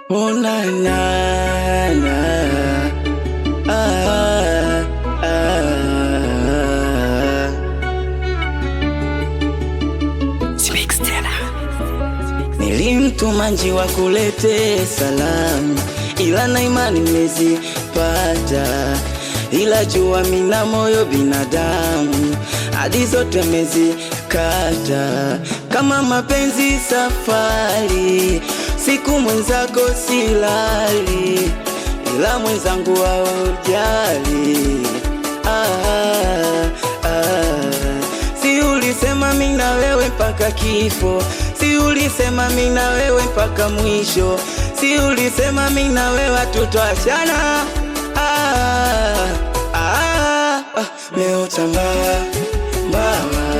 Oh na na na, ah, ah. Nilimtuma njiwa kulete salamu, ila na imani nimezipata, ila jua mina moyo binadamu, hadi zote mezikata. Kama mapenzi safari, siku mwenzako silali, ila mwenzangu haujali. Si ulisema mina wewe mpaka kifo, si ulisema mina wewe mpaka mwisho, si ulisema mina wewe hatutoachana. Leo tamba mbaya